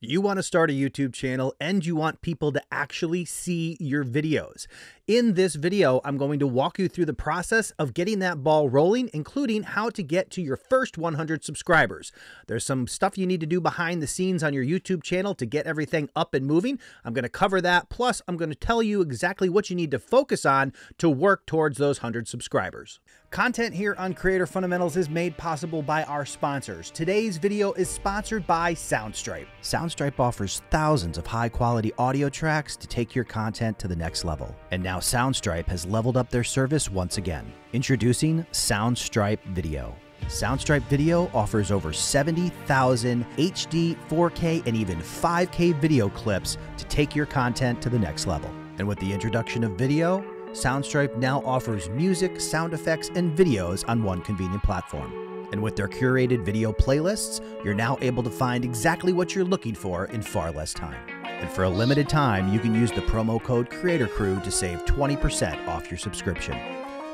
You want to start a YouTube channel and you want people to actually see your videos. In this video, I'm going to walk you through the process of getting that ball rolling, including how to get to your first 100 subscribers. There's some stuff you need to do behind the scenes on your YouTube channel to get everything up and moving. I'm going to cover that. Plus, I'm going to tell you exactly what you need to focus on to work towards those 100 subscribers. Content here on Creator Fundamentals is made possible by our sponsors. Today's video is sponsored by Soundstripe. Soundstripe offers thousands of high-quality audio tracks to take your content to the next level. And now Soundstripe has leveled up their service once again. Introducing Soundstripe Video. Soundstripe Video offers over 70,000 HD, 4K, and even 5K video clips to take your content to the next level. And with the introduction of video, Soundstripe now offers music, sound effects, and videos on one convenient platform. And with their curated video playlists, you're now able to find exactly what you're looking for in far less time. And for a limited time, you can use the promo code CreatorCrew to save 20% off your subscription.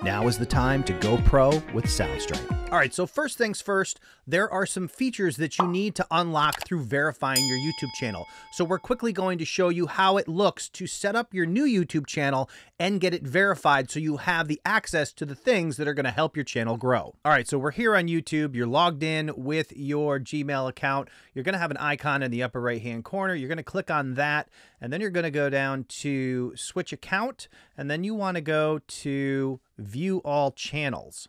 Now is the time to go pro with Soundstripe. All right, so first things first, there are some features that you need to unlock through verifying your YouTube channel. So we're quickly going to show you how it looks to set up your new YouTube channel and get it verified so you have the access to the things that are going to help your channel grow. All right, so we're here on YouTube. You're logged in with your Gmail account. You're going to have an icon in the upper right-hand corner. You're going to click on that, and then you're going to go down to Switch Account, and then you want to go to View All Channels.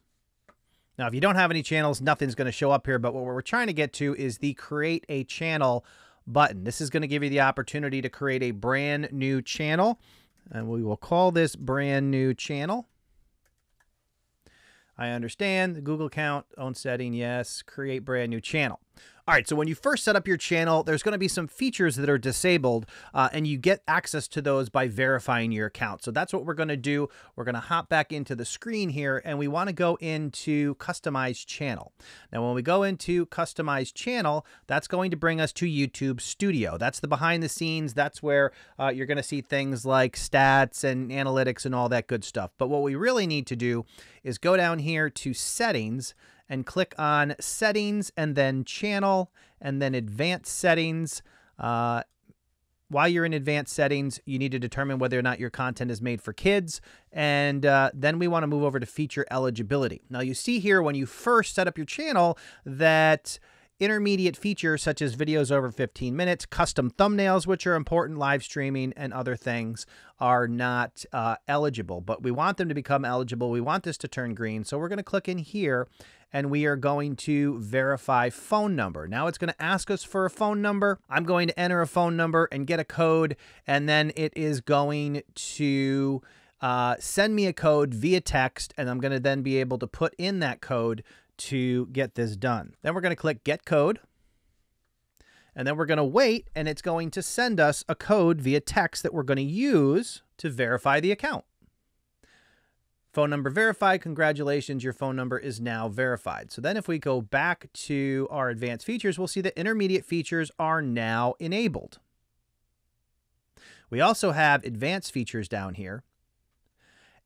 Now, if you don't have any channels, nothing's going to show up here, but what we're trying to get to is the Create a Channel button. This is going to give you the opportunity to create a brand new channel, and we will call this Brand New Channel. I understand the Google account, own setting, yes, create brand new channel. All right, so when you first set up your channel, there's going to be some features that are disabled, and you get access to those by verifying your account. So that's what we're going to do. We're going to hop back into the screen here, and we want to go into Customize Channel. Now, when we go into Customize Channel, that's going to bring us to YouTube Studio. That's the behind the scenes. That's where you're going to see things like stats and analytics and all that good stuff. But what we really need to do is go down here to Settings and click on Settings and then Channel and then Advanced Settings. While you're in Advanced Settings, you need to determine whether or not your content is made for kids. And then we want to move over to Feature Eligibility. Now you see here when you first set up your channel that intermediate features such as videos over 15 minutes, custom thumbnails, which are important, live streaming, and other things are not eligible. But we want them to become eligible. We want this to turn green. So we're going to click in here and we are going to verify phone number. Now it's going to ask us for a phone number. I'm going to enter a phone number and get a code, and then it is going to send me a code via text, and I'm going to then be able to put in that code to get this done. Then we're going to click Get Code, and then we're going to wait, and it's going to send us a code via text that we're going to use to verify the account. Phone number verified. Congratulations, your phone number is now verified. So then if we go back to our advanced features, we'll see that intermediate features are now enabled. We also have advanced features down here.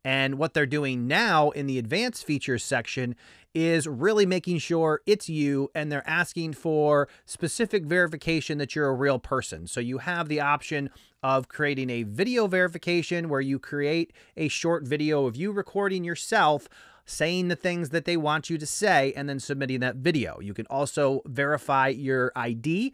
And what they're doing now in the advanced features section is really making sure it's you, and they're asking for specific verification that you're a real person. So you have the option of creating a video verification where you create a short video of you recording yourself saying the things that they want you to say and then submitting that video. You can also verify your ID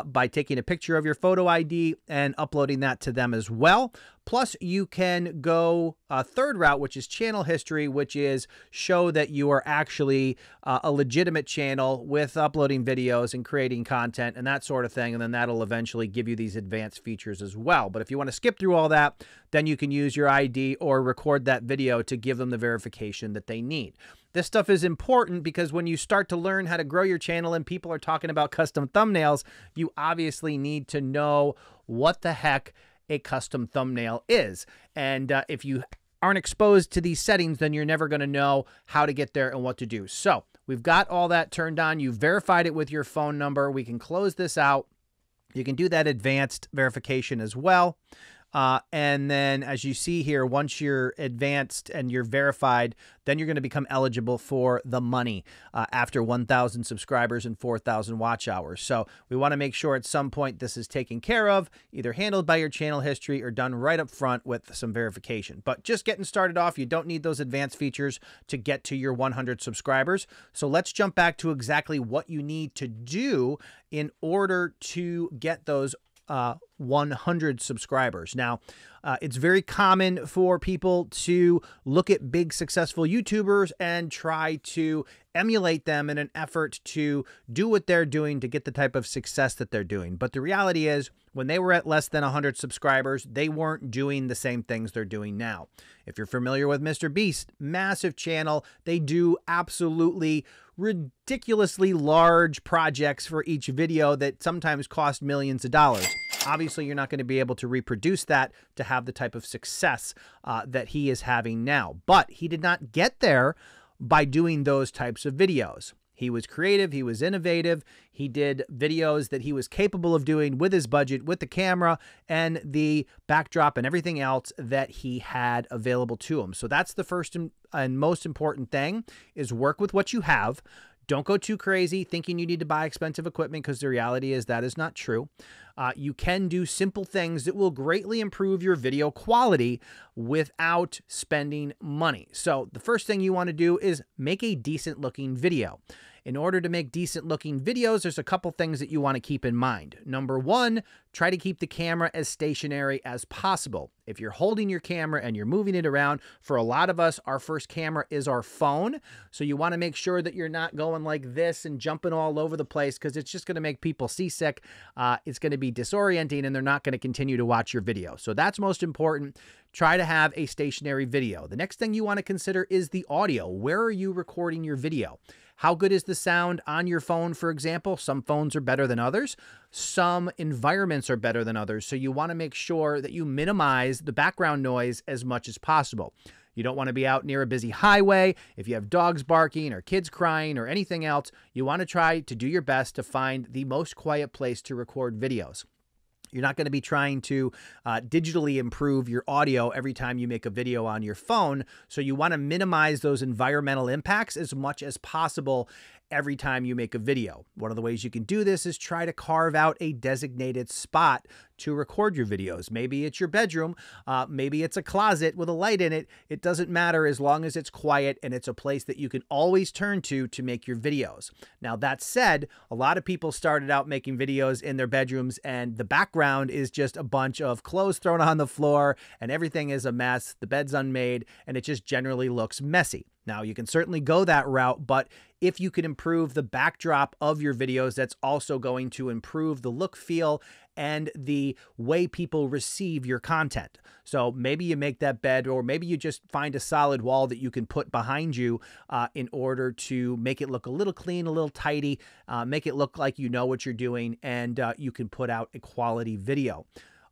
by taking a picture of your photo ID and uploading that to them as well. Plus, you can go a third route, which is channel history, which is show that you are actually a legitimate channel with uploading videos and creating content and that sort of thing. And then that'll eventually give you these advanced features as well. But if you want to skip through all that, then you can use your ID or record that video to give them the verification that they need. This stuff is important because when you start to learn how to grow your channel and people are talking about custom thumbnails, you obviously need to know what the heck a custom thumbnail is. And if you aren't exposed to these settings, then you're never going to know how to get there and what to do. So we've got all that turned on. You've verified it with your phone number. We can close this out. You can do that advanced verification as well. And then as you see here, once you're advanced and you're verified, then you're going to become eligible for the money after 1,000 subscribers and 4,000 watch hours. So we want to make sure at some point this is taken care of, either handled by your channel history or done right up front with some verification. But just getting started off, you don't need those advanced features to get to your 100 subscribers. So let's jump back to exactly what you need to do in order to get those 100 subscribers. Now, it's very common for people to look at big successful YouTubers and try to emulate them in an effort to do what they're doing to get the type of success that they're doing. But the reality is, when they were at less than 100 subscribers, they weren't doing the same things they're doing now. If you're familiar with Mr. Beast, massive channel, they do absolutely ridiculously large projects for each video that sometimes cost millions of dollars. Obviously, you're not going to be able to reproduce that to have the type of success that he is having now. But he did not get there by doing those types of videos. He was creative, he was innovative, he did videos that he was capable of doing with his budget, with the camera and the backdrop and everything else that he had available to him. So that's the first and most important thing, is work with what you have. Don't go too crazy thinking you need to buy expensive equipment, because the reality is that is not true. You can do simple things that will greatly improve your video quality without spending money. So the first thing you want to do is make a decent looking video. In order to make decent looking videos, there's a couple things that you want to keep in mind. Number one, try to keep the camera as stationary as possible. If you're holding your camera and you're moving it around, for a lot of us, our first camera is our phone. So you want to make sure that you're not going like this and jumping all over the place, because it's just going to make people seasick. It's going to be disorienting and they're not going to continue to watch your video. So that's most important. Try to have a stationary video. The next thing you want to consider is the audio. Where are you recording your video? How good is the sound on your phone, for example? Some phones are better than others. Some environments are better than others. So you want to make sure that you minimize the background noise as much as possible. You don't want to be out near a busy highway. If you have dogs barking or kids crying or anything else, you want to try to do your best to find the most quiet place to record videos. You're not going to be trying to digitally improve your audio every time you make a video on your phone. So you want to minimize those environmental impacts as much as possible every time you make a video. One of the ways you can do this is try to carve out a designated spot to record your videos. Maybe it's your bedroom, maybe it's a closet with a light in it. It doesn't matter, as long as it's quiet and it's a place that you can always turn to make your videos. Now, that said, a lot of people started out making videos in their bedrooms and the background is just a bunch of clothes thrown on the floor and everything is a mess. The bed's unmade and it just generally looks messy. Now, you can certainly go that route, but if you can improve the backdrop of your videos, that's also going to improve the look, feel, and the way people receive your content. So maybe you make that bed, or maybe you just find a solid wall that you can put behind you in order to make it look a little clean, a little tidy, make it look like you know what you're doing, and you can put out a quality video.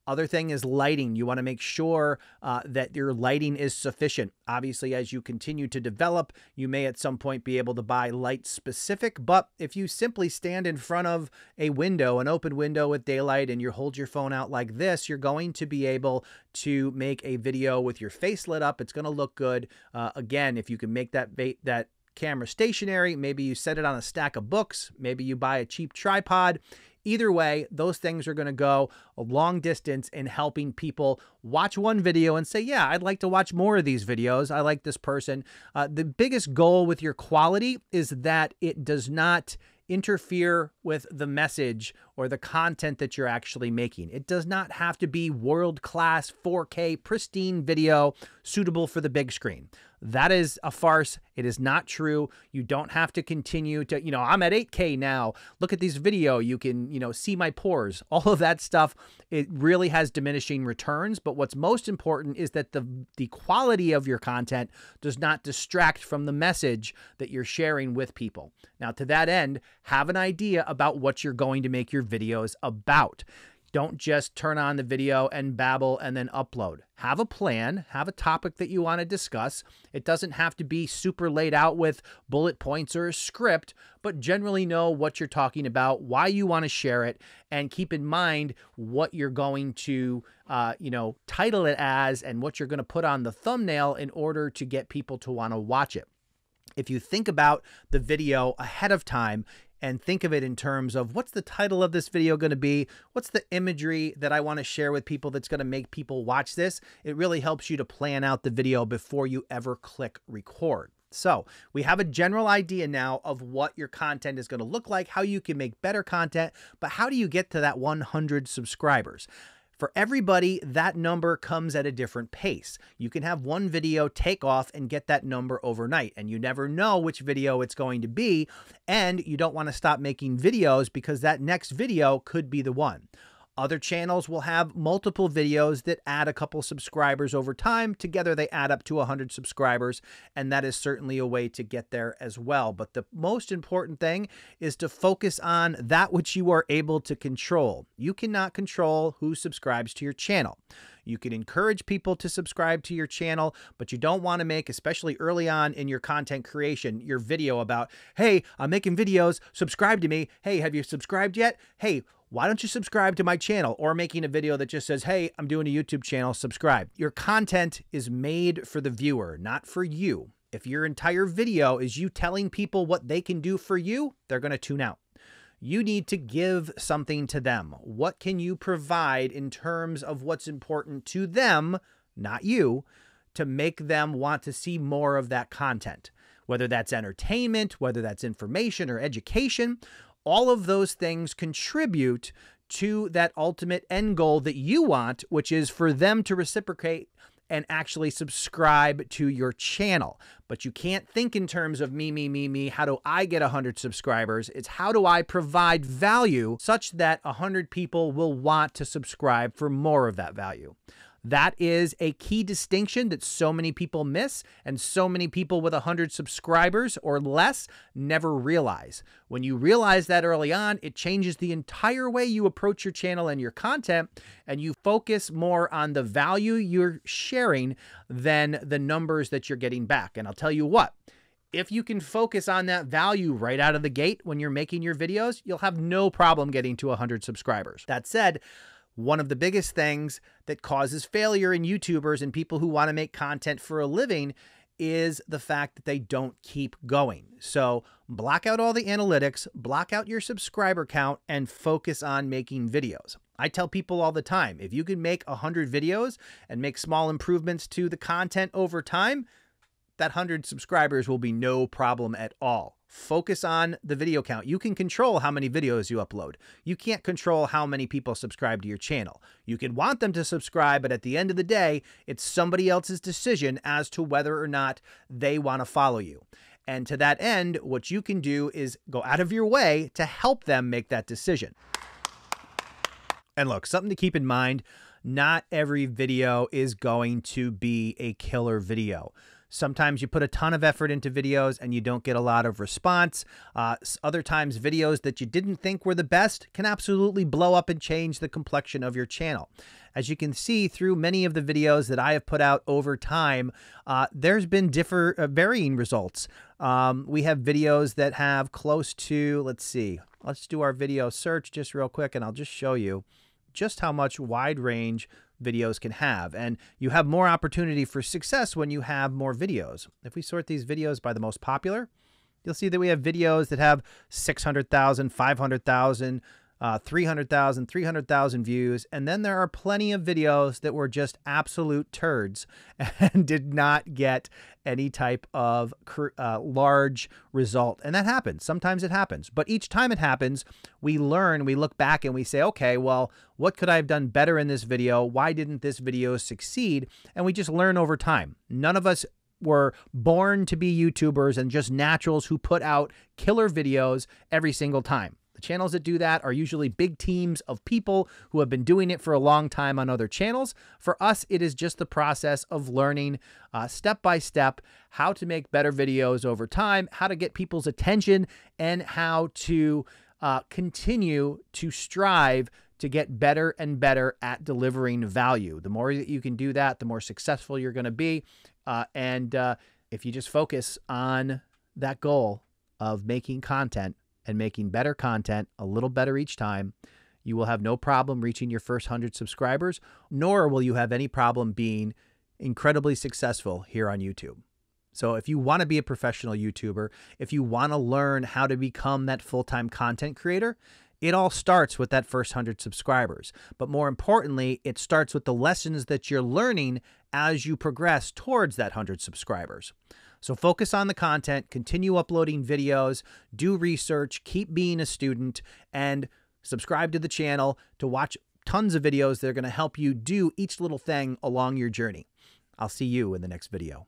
Other thing is lighting. You want to make sure that your lighting is sufficient. Obviously, as you continue to develop, you may at some point be able to buy light specific, but if you simply stand in front of a window, an open window with daylight, and you hold your phone out like this, you're going to be able to make a video with your face lit up. It's going to look good. Again, if you can make that camera stationary, maybe you set it on a stack of books, maybe you buy a cheap tripod. Either way, those things are going to go a long distance in helping people watch one video and say, yeah, I'd like to watch more of these videos. I like this person. The biggest goal with your quality is that it does not interfere with the message or the content that you're actually making. It does not have to be world-class 4K pristine video suitable for the big screen. That is a farce. It is not true. You don't have to continue to, I'm at 8K now. Look at this video. You can, see my pores. All of that stuff, it really has diminishing returns. But what's most important is that the quality of your content does not distract from the message that you're sharing with people. Now, to that end, have an idea about what you're going to make your videos about. Don't just turn on the video and babble and then upload. Have a plan, have a topic that you want to discuss. It doesn't have to be super laid out with bullet points or a script, but generally know what you're talking about, why you want to share it, and keep in mind what you're going to, title it as and what you're going to put on the thumbnail in order to get people to want to watch it. If you think about the video ahead of time and think of it in terms of what's the title of this video going to be, what's the imagery that I want to share with people that's going to make people watch this, it really helps you to plan out the video before you ever click record. So we have a general idea now of what your content is going to look like, how you can make better content, but how do you get to that 100 subscribers? For everybody, that number comes at a different pace. You can have one video take off and get that number overnight, and you never know which video it's going to be, and you don't want to stop making videos because that next video could be the one. Other channels will have multiple videos that add a couple subscribers over time. Together, they add up to 100 subscribers, and that is certainly a way to get there as well. But the most important thing is to focus on that which you are able to control. You cannot control who subscribes to your channel. You can encourage people to subscribe to your channel, but you don't want to make, especially early on in your content creation, your video about, hey, I'm making videos, subscribe to me. Hey, have you subscribed yet? Hey, why don't you subscribe to my channel? Or making a video that just says, hey, I'm doing a YouTube channel, subscribe. Your content is made for the viewer, not for you. If your entire video is you telling people what they can do for you, they're going to tune out. You need to give something to them. What can you provide in terms of what's important to them, not you, to make them want to see more of that content? Whether that's entertainment, whether that's information or education, all of those things contribute to that ultimate end goal that you want, which is for them to reciprocate and actually subscribe to your channel. But you can't think in terms of me, how do I get 100 subscribers? It's how do I provide value such that 100 people will want to subscribe for more of that value. That is a key distinction that so many people miss, and so many people with 100 subscribers or less never realize. When you realize that early on, it changes the entire way you approach your channel and your content, and you focus more on the value you're sharing than the numbers that you're getting back. And I'll tell you what, if you can focus on that value right out of the gate when you're making your videos, you'll have no problem getting to 100 subscribers. That said, one of the biggest things that causes failure in YouTubers and people who want to make content for a living is the fact that they don't keep going. So block out all the analytics, block out your subscriber count, and focus on making videos. I tell people all the time, if you can make 100 videos and make small improvements to the content over time, that 100 subscribers will be no problem at all. Focus on the video count. You can control how many videos you upload. You can't control how many people subscribe to your channel. You can want them to subscribe, but at the end of the day, it's somebody else's decision as to whether or not they want to follow you. And to that end, what you can do is go out of your way to help them make that decision. And look, something to keep in mind, not every video is going to be a killer video. Sometimes you put a ton of effort into videos and you don't get a lot of response. Other times, videos that you didn't think were the best can absolutely blow up and change the complexion of your channel. As you can see through many of the videos that I have put out over time, there's been varying results. We have videos that have close to, let's do our video search just real quick and I'll just show you just how much wide range videos can have. And you have more opportunity for success when you have more videos. If we sort these videos by the most popular, you'll see that we have videos that have 600,000, 500,000, 300,000, 300,000 views. And then there are plenty of videos that were just absolute turds and did not get any type of large result. And that happens. Sometimes it happens. But each time it happens, we learn, we look back and we say, okay, well, what could I have done better in this video? Why didn't this video succeed? And we just learn over time. None of us were born to be YouTubers and just naturals who put out killer videos every single time. The channels that do that are usually big teams of people who have been doing it for a long time on other channels. For us, it is just the process of learning step by step how to make better videos over time, how to get people's attention, and how to continue to strive to get better and better at delivering value. The more that you can do that, the more successful you're going to be. If you just focus on that goal of making content and making better content a little better each time, you will have no problem reaching your first 100 subscribers, nor will you have any problem being incredibly successful here on YouTube. So if you want to be a professional YouTuber, if you want to learn how to become that full-time content creator, it all starts with that first 100 subscribers. But more importantly, it starts with the lessons that you're learning as you progress towards that 100 subscribers. So focus on the content, continue uploading videos, do research, keep being a student, and subscribe to the channel to watch tons of videos that are going to help you do each little thing along your journey. I'll see you in the next video.